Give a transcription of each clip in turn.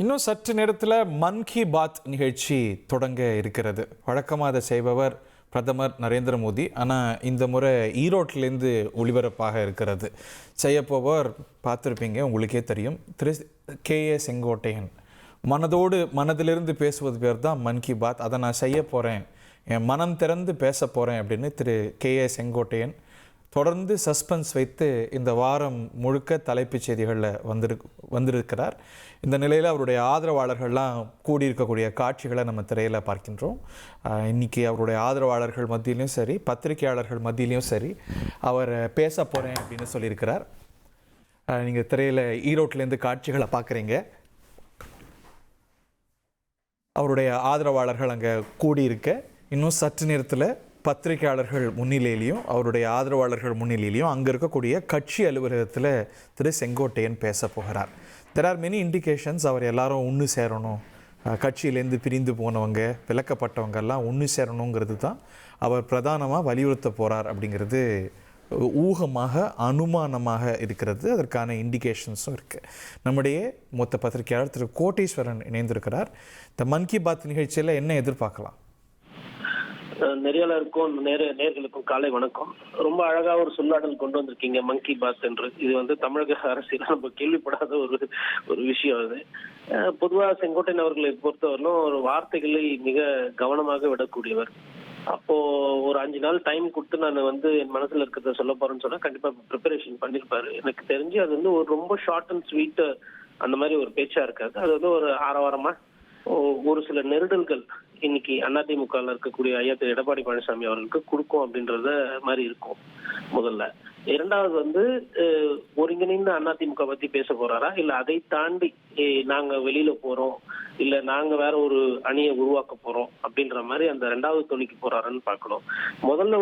இன்னும் சற்று நேரத்தில் மன் கி பாத் நிகழ்ச்சி தொடங்க இருக்கிறது. வழக்கமாக அதை செய்பவர் பிரதமர் நரேந்திர மோடி. ஆனால் இந்த முறை ஈரோட்டிலேருந்து ஒளிபரப்பாக இருக்கிறது. செய்யப்போவர் பார்த்துருப்பீங்க, உங்களுக்கே தெரியும், திரு கே.ஏ. செங்கோட்டையன். மனதிலிருந்து பேசுவது பேர் தான் மன் கி பாத். அதை நான் செய்ய போகிறேன், என் மனம் திறந்து பேச போகிறேன் அப்படின்னு திரு கே.ஏ. செங்கோட்டையன் தொடர்ந்து சஸ்பென்ஸ் வைத்து இந்த வாரம் முழுக்க தலைப்புச் செய்திகளில் வந்திருக்கிறார். இந்த நிலையில் அவருடைய ஆதரவாளர்கள்லாம் கூடியிருக்கக்கூடிய காட்சிகளை நம்ம திரையில் பார்க்கின்றோம். இன்றைக்கி அவருடைய ஆதரவாளர்கள் மத்தியிலையும் சரி, பத்திரிகையாளர்கள் மத்தியிலையும் சரி, அவர் பேச போகிறேன் அப்படின்னு சொல்லியிருக்கிறார். நீங்கள் திரையில் ஈரோட்டிலேருந்து காட்சிகளை பார்க்குறீங்க. அவருடைய ஆதரவாளர்கள் அங்கே கூடியிருக்க இன்னும் சற்று நேரத்தில் பத்திரிகையாளர்கள் முன்னிலையிலையும் அவருடைய ஆதரவாளர்கள் முன்னிலையிலையும் அங்கே இருக்கக்கூடிய கட்சி அலுவலகத்தில் திரு செங்கோட்டையன் பேச போகிறார். தெர் ஆர் மெனி இண்டிகேஷன்ஸ் அவர் எல்லாரும் ஒன்று சேரணும், கட்சியிலேருந்து பிரிந்து போனவங்க, விலக்கப்பட்டவங்கெல்லாம் ஒன்று சேரணுங்கிறது தான் அவர் பிரதானமாக வலியுறுத்த போகிறார் அப்படிங்கிறது ஊகமாக, அனுமானமாக இருக்கிறது. அதற்கான இண்டிகேஷன்ஸும் இருக்குது. நம்முடைய மொத்த பத்திரிகையாளர் திரு கோட்டீஸ்வரன் இணைந்திருக்கிறார். இந்த மன் கி பாத் நிகழ்ச்சியில் என்ன எதிர்பார்க்கலாம்? நெறியாளருக்கும் நேர்களுக்கும் காலை வணக்கம். ரொம்ப அழகா ஒரு சொல்லாடல் கொண்டு வந்திருக்கீங்க மன் கி பாத் என்று. இது தமிழக அரசியல் நம்ம கேள்விப்படாத ஒரு விஷயம். அது பொதுவா செங்கோட்டையன் அவர்களை பொறுத்தவரையிலும் ஒரு வார்த்தைகளை மிக கவனமாக விடக்கூடியவர். அப்போ ஒரு 5 நாள் டைம் கொடுத்து நான் என் மனசுல இருக்கிறத சொல்ல போறேன்னு சொன்னா கண்டிப்பா ப்ரிப்பரேஷன் பண்ணிருப்பாரு. எனக்கு தெரிஞ்சு அது ஒரு ரொம்ப ஷார்ட் அண்ட் ஸ்வீட் அந்த மாதிரி ஒரு பேச்சா இருக்காது. அது ஒரு ஆரவாரமா ஒரு சில நெருடல்கள் இன்னைக்கு அதிமுகவில் இருக்கக்கூடிய ஐயா திரு எடப்பாடி பழனிசாமி அவர்களுக்கு கொடுக்கும் அப்படின்றத மாதிரி இருக்கும். முதல்ல இரண்டாவது ஒருங்கிணைந்த அதிமுக பத்தி பேச போறாரா, இல்ல அதை தாண்டி நாங்க வெளியில போறோம், இல்ல நாங்க வேற ஒரு அணியை உருவாக்க போறோம் அப்படின்ற மாதிரி அந்த 2வது தொனிக்கு போறாருன்னு பார்க்கணும். முதல்ல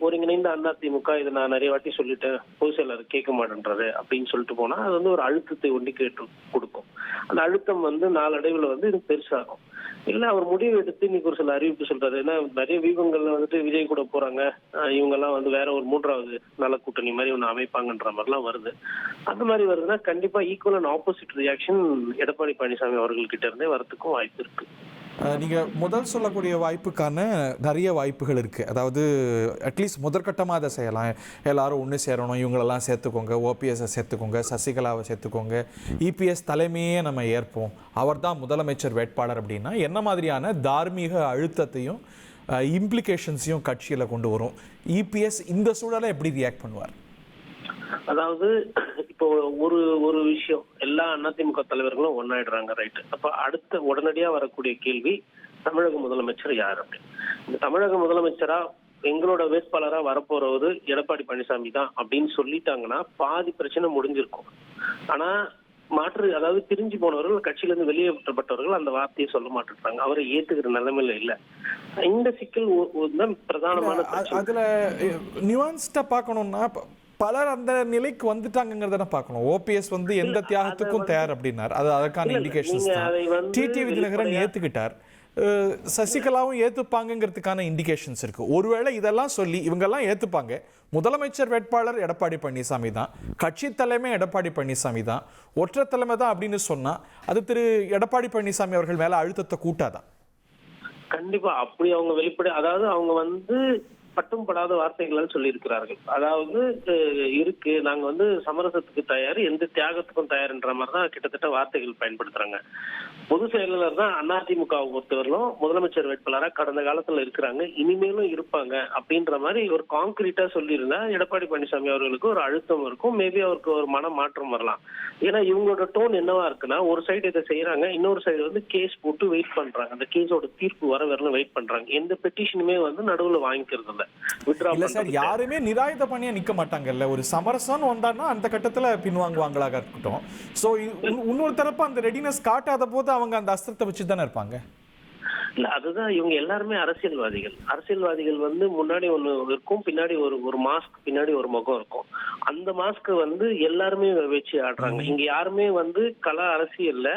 ஒருங்கிணைந்த அதிமுக, இதை நான் நிறைய வாட்டி சொல்லிட்டேன், பொதுச் செயலர் கேட்க மாட்டேன்றாரு அப்படின்னு சொல்லிட்டு போனா அது ஒரு அழுத்தத்தை கேட்டு கொடுக்கும். அந்த அழுத்தம் நாளடைவுல இது பெருசாகும். இல்ல அவர் முடிவு எடுத்து இன்னைக்கு ஒரு சில அறிவிப்பு சொல்றாரு. ஏன்னா நிறைய வியூகங்கள்ல விஜய் கூட போறாங்க, இவங்க எல்லாம் வேற ஒரு 3வது நல கூட்டணி மாதிரி ஒண்ணு அமைப்பாங்கன்ற மாதிரிலாம் வருது. அந்த மாதிரி வருதுன்னா கண்டிப்பா equal and opposite reaction Edappadi Palaniswami அவர்கள்கிட்ட இருந்தே வரத்துக்கும் வாய்ப்பு இருக்கு. நீங்கள் முதல் சொல்லக்கூடிய வாய்ப்புக்கான நிறைய வாய்ப்புகள் இருக்குது. அதாவது அட்லீஸ்ட் முதற்கட்டமாக அதை செய்யலாம். எல்லாரும் ஒன்று சேரணும், இவங்களெல்லாம் சேர்த்துக்கோங்க, ஓபிஎஸ்ஸை சேர்த்துக்கோங்க, சசிகலாவை சேர்த்துக்கோங்க, இபிஎஸ் தலைமையே நம்ம ஏற்போம், அவர் தான் முதலமைச்சர் வேட்பாளர் அப்படின்னா என்ன மாதிரியான தார்மீக அழுத்தத்தையும் இம்ப்ளிகேஷன்ஸையும் கட்சியில் கொண்டு வரும்? இபிஎஸ் இந்த சூழலை எப்படி ரியாக்ட் பண்ணுவார்? அதாவது இப்போ ஒரு விஷயம், எல்லா அதிமுக தலைவர்களும் ஒன்னாயிடுறாங்க, ரைட்? அப்ப அடுத்த உடனடியா வரக்கூடிய கேள்வி, தமிழக முதலமைச்சர் யார் அப்படின்னு. இந்த தமிழக முதலமைச்சரா எங்களோட வேட்பாளரா வரப்போறது எடப்பாடி பழனிசாமி தான் அப்படின்னு சொல்லிட்டாங்கன்னா பாதி பிரச்சனை முடிஞ்சிருக்கும். ஆனா அதாவது பிரிஞ்சு போனவர்கள், கட்சியில இருந்து வெளியேற்றப்பட்டவர்கள் அந்த வார்த்தையை சொல்ல மாட்டேங்கிறாங்க. அவரை ஏத்துக்கிற நிலைமையில இல்ல. இந்த சிக்கல் பிரதானமான அதுல நியூவான்ஸ்டா பார்க்கணும்னா பலர் அந்த நிலைக்கு வந்துட்டாங்கிறத பார்க்கணும். ஓபிஎஸ் எந்த தியாகத்துக்கும் தயார் அப்படின்னார். அது அதற்கான இண்டிகேஷன்ஸ் தான். டிடிவி தினகரன் ஏத்துக்கிட்டார், சசிகலாவும் ஏத்துப்பாங்கிறதுக்கான இண்டிகேஷன்ஸ் இருக்கு. ஒருவேளை இதெல்லாம் சொல்லி இவங்கெல்லாம் ஏத்துப்பாங்க, முதலமைச்சர் வேட்பாளர் எடப்பாடி பழனிசாமி தான், கட்சி தலைமை எடப்பாடி பழனிசாமி தான், ஒற்றை தலைமை தான் அப்படின்னு சொன்னா அது திரு எடப்பாடி பழனிசாமி அவர்கள் மேல அழுத்தத்தை கூட்டாதான்? கண்டிப்பா அப்படி அவங்க வெளிப்படை, அதாவது அவங்க பட்டும் படாத வார்த்தைகள் சொல்லி இருக்கிறார்கள். அதாவது இருக்கு, நாங்க சமரசத்துக்கு தயார், எந்த தியாகத்துக்கும் தயார்ன்ற மாதிரிதான் கிட்டத்தட்ட வார்த்தைகள் பயன்படுத்துறாங்க. பொதுச் செயலாளர் தான் அதிமுகவை பொறுத்தவரையிலும் முதலமைச்சர் வேட்பாளரா கடந்த காலத்துல இருக்கிறாங்க, இனிமேலும் இருப்பாங்க அப்படின்ற மாதிரி ஒரு கான்கிரீட்டா சொல்லியிருந்தா எடப்பாடி பழனிசாமி அவர்களுக்கு ஒரு அழுத்தம் இருக்கும். மேபி அவருக்கு ஒரு மன மாற்றம் வரலாம். ஏன்னா இவங்களோட டோன் என்னவா இருக்குன்னா, ஒரு சைடு இதை செய்யறாங்க, இன்னொரு சைடு கேஸ் போட்டு வெயிட் பண்றாங்க, அந்த கேஸோட தீர்ப்பு வரணும் வெயிட் பண்றாங்க. எந்த பெட்டிஷனுமே நடுவுல வாங்கிக்கிறது இல்ல சார், யாருமே நிராயுத பண்ணியா நிக்க மாட்டாங்கல்ல. ஒரு சமரசம் வந்தான்னா அந்த கட்டத்துல பின்வாங்குவாங்களாக இருக்கட்டும். சோ இன்னொரு தரப்பு அந்த ரெடினஸ் காட்டாத போது அவங்க அந்த அஸ்திரத்தை வச்சு தானே இருப்பாங்க. இல்ல அதுதான், இவங்க எல்லாருமே அரசியல்வாதிகள் முன்னாடி ஒண்ணு இருக்கும், பின்னாடி ஒரு மாஸ்க், பின்னாடி ஒரு முகம் இருக்கும். அந்த மாஸ்க் எல்லாருமே வச்சு ஆடுறாங்க. இங்க யாருமே கள அரசியல்ல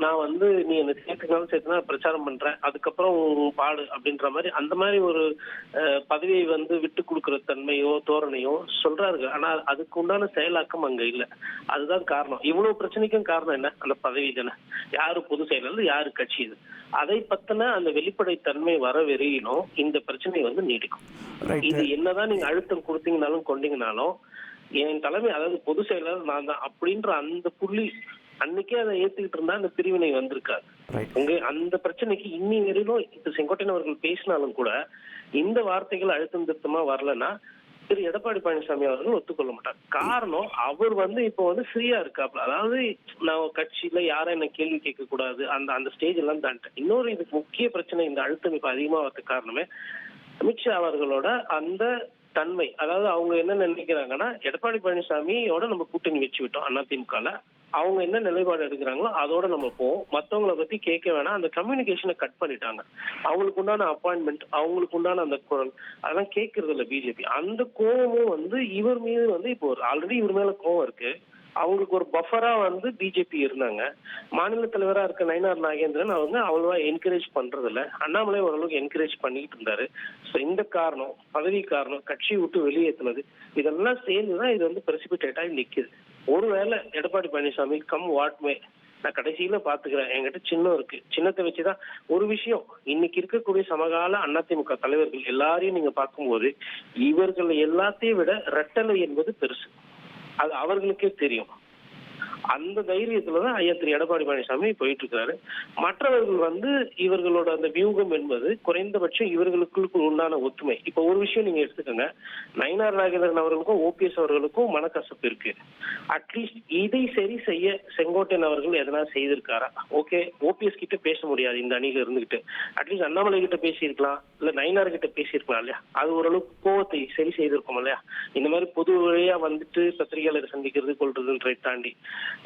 நான் வந்து நீ என்ன சேர்த்துக்காலும் சேர்த்துனா பிரச்சாரம் பண்றேன், அதுக்கப்புறம் பாடு அப்படின்ற மாதிரி அந்த மாதிரி ஒரு பதவியை வந்து விட்டு கொடுக்குற தன்மையோ தோரணையோ சொல்றாரு. ஆனா அதுக்கு உண்டான செயலாக்கம் அங்க இல்ல. அதுதான் காரணம். இவ்வளவு பிரச்சனைக்கும் காரணம் என்ன? அந்த பதவி தானே. யாரு பொது செயலாளர், யாரு கட்சி, இது அதை பத்தின அந்த வெளிப்படை தன்மை வர வெறியிலும் இந்த பிரச்சனை வந்து நீடிக்கும். இது என்னதான் நீங்க அழுத்தம் கொடுத்தீங்கனாலும் கொண்டீங்கனாலும் என் தலைமை, அதாவது பொது செயலாளர் நான் தான் அப்படின்ற அந்த புள்ளி அன்னைக்கே அதை ஏத்துக்கிட்டு இருந்தா அந்த பிரிவினை வந்திருக்காது. உங்க அந்த பிரச்சனைக்கு இன்னி வரையிலும் இப்ப செங்கோட்டையன் அவர்கள் பேசினாலும் கூட இந்த வார்த்தைகள் அழுத்தம் திருத்தமா வரலன்னா திரு எடப்பாடி பழனிசாமி அவர்கள் ஒத்துக்கொள்ள மாட்டார். காரணம், அவர் வந்து இப்போ வந்து ஃப்ரீயா இருக்காப்ல. அதாவது நான் கட்சியில யாரும் என்ன கேள்வி கேட்க கூடாது, அந்த ஸ்டேஜ் எல்லாம் தாண்டேன். இன்னொரு இதுக்கு முக்கிய பிரச்சனை, இந்த அழுத்தம் இப்ப அதிகமா வரதுக்கு காரணமே அமித்ஷா அவர்களோட அந்த தன்மை. அதாவது அவங்க என்ன நினைக்கிறாங்கன்னா, எடப்பாடி பழனிசாமியோட நம்ம கூட்டணி வச்சு விட்டோம் அதிமுகல, அவங்க என்ன நிலைப்பாடு எடுக்கிறாங்களோ அதோட நம்ம போவோம், மத்தவங்களை பத்தி கேட்க வேணாம், அந்த கம்யூனிகேஷனை கட் பண்ணிட்டாங்க. அவங்களுக்கு உண்டான அப்பாயின்மெண்ட், அவங்களுக்கு உண்டான அந்த குரல், அதெல்லாம் கேட்கறது இல்ல பிஜேபி. அந்த கோபமும் வந்து இவர் மீது வந்து இப்போ ஆல்ரெடி இவர் மேல கோபம் இருக்கு. அவங்களுக்கு ஒரு பஃபரா வந்து பிஜேபி இருந்தாங்க. மாநில தலைவரா இருக்க நயினார் நாகேந்திரன் அவங்க அவ்வளவா என்கரேஜ் பண்றது இல்ல. அண்ணாமலை ஓரளவுக்கு என்கரேஜ் பண்ணிட்டு இருந்தாரு. இந்த காரணம், பதவி காரணம், கட்சி விட்டு வெளியேற்றினது, இதெல்லாம் சேர்ந்துதான் இது வந்து பிரசிபிடேட் ஆகி நிக்குது. ஒருவேளை எடப்பாடி பழனிசாமி கம் வாட்மே, நான் கடைசியில பாத்துக்கிறேன், என்கிட்ட சின்னம் இருக்கு, சின்னத்தை வச்சுதான் ஒரு விஷயம். இன்னைக்கு இருக்கக்கூடிய சமகால அதிமுக தலைவர்கள் எல்லாரையும் நீங்க பார்க்கும்போது இவர்கள் எல்லாத்தையும் விட ரெட்டலை என்பது பெருசு. அது அவர்களுக்கே தெரியும். அந்த தைரியத்துலதான் ஐயா திரு எடப்பாடி பழனிசாமி போயிட்டு இருக்காரு. மற்றவர்கள் வந்து இவர்களோட அந்த வியூகம் என்பது குறைந்தபட்சம் இவர்களுக்கு உண்டான ஒத்துமை. இப்ப ஒரு விஷயம் நீங்க எடுத்துக்கோங்க, நயினார் நாகேந்திரன் அவர்களுக்கும் ஓபிஎஸ் அவர்களுக்கும் மனக்கசப்பு இருக்கு. அட்லீஸ்ட் இதை சரி செய்ய செங்கோட்டையன் அவர்கள் எதனா செய்திருக்காரா? ஓகே, ஓபிஎஸ் கிட்ட பேச முடியாது இந்த அணியில இருந்துகிட்டு, அட்லீஸ்ட் அண்ணாமலை கிட்ட பேசியிருக்கலாம், இல்ல நயினார் கிட்ட பேசியிருக்கலாம் இல்லையா? அது ஓரளவுக்கு கோவத்தை சரி செய்திருக்கோம் இல்லையா? இந்த மாதிரி பொது வழியா வந்துட்டு பத்திரிகையாளர் சந்திக்கிறது கொள்றதுன்றதை தாண்டி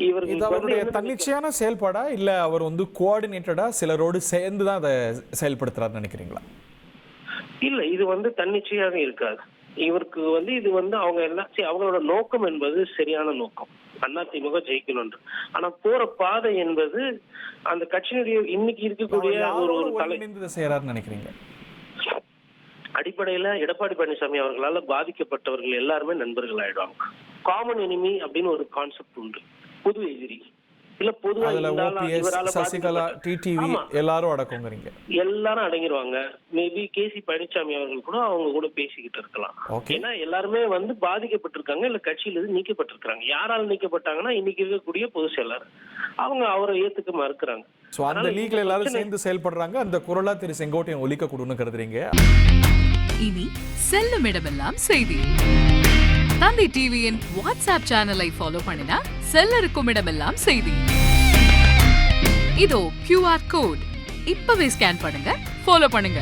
இது அவருடைய தன்னிச்சையான செயல்பாடா, இல்ல அவர் வந்து கோஆர்டினேட்டடா சிலரோடு சேர்ந்து தான் அதை செயல்படுத்துறாருன்னு நினைக்கிறீங்களா? இல்ல, இது வந்து தன்னிச்சையாக இருக்காது. இவருக்கு வந்து இது வந்து அவங்க எல்லாம் அவங்களோட நோக்கம் என்பது சரியான நோக்கம், அதிமுக ஜெயிக்கணும். ஆனா போற பாதை என்பது அந்த கட்சியினுடைய இன்னைக்கு இருக்கக்கூடிய ஒரு தலை செய்யறாருன்னு நினைக்கிறீங்க? அடிப்படையில எடப்பாடி பழனிசாமி அவர்களால பாதிக்கப்பட்டவர்கள் எல்லாருமே நண்பர்கள் ஆயிடுவாங்க. காமன் எனிமி அப்படின்னு ஒரு கான்செப்ட் உண்டு. பொது எதிரி இல்ல, பொதுவா சசிகலா, டிடிவி எல்லாரும் அடக்குங்கிறீங்க. எல்லாரும் அடங்கிடுவாங்க. மேபி கேசி பழனிசாமி அவர்கள் கூட அவங்க கூட பேசிக்கிட்டு இருக்கலாம். ஏன்னா எல்லாருமே வந்து பாதிக்கப்பட்டிருக்காங்க, இல்ல கட்சியில இருந்து நீக்கப்பட்டிருக்காங்க. யாரால் நீக்கப்பட்டாங்கன்னா இன்னைக்கு இருக்கக்கூடிய பொதுச் செயலாளர், அவங்க அவரை ஏத்துக்க மறுக்கிறாங்க. சோ அந்த லீக்ல எல்லாரும் சேர்ந்து செயல்படுறாங்க. அந்த குரலா திரு செங்கோட்டையன் ஒலிக்க கூடுன்னு கருதுறீங்க? இனி செல்லும் இடமெல்லாம் செய்தி. தந்தி டிவியின் வாட்ஸ்அப் சேனலை ஃபாலோ பண்ணினா செல்ல இருக்கும் இடமெல்லாம் செய்தி. இதோ QR கோட், இப்பவே ஸ்கேன் பண்ணுங்க, ஃபாலோ பண்ணுங்க.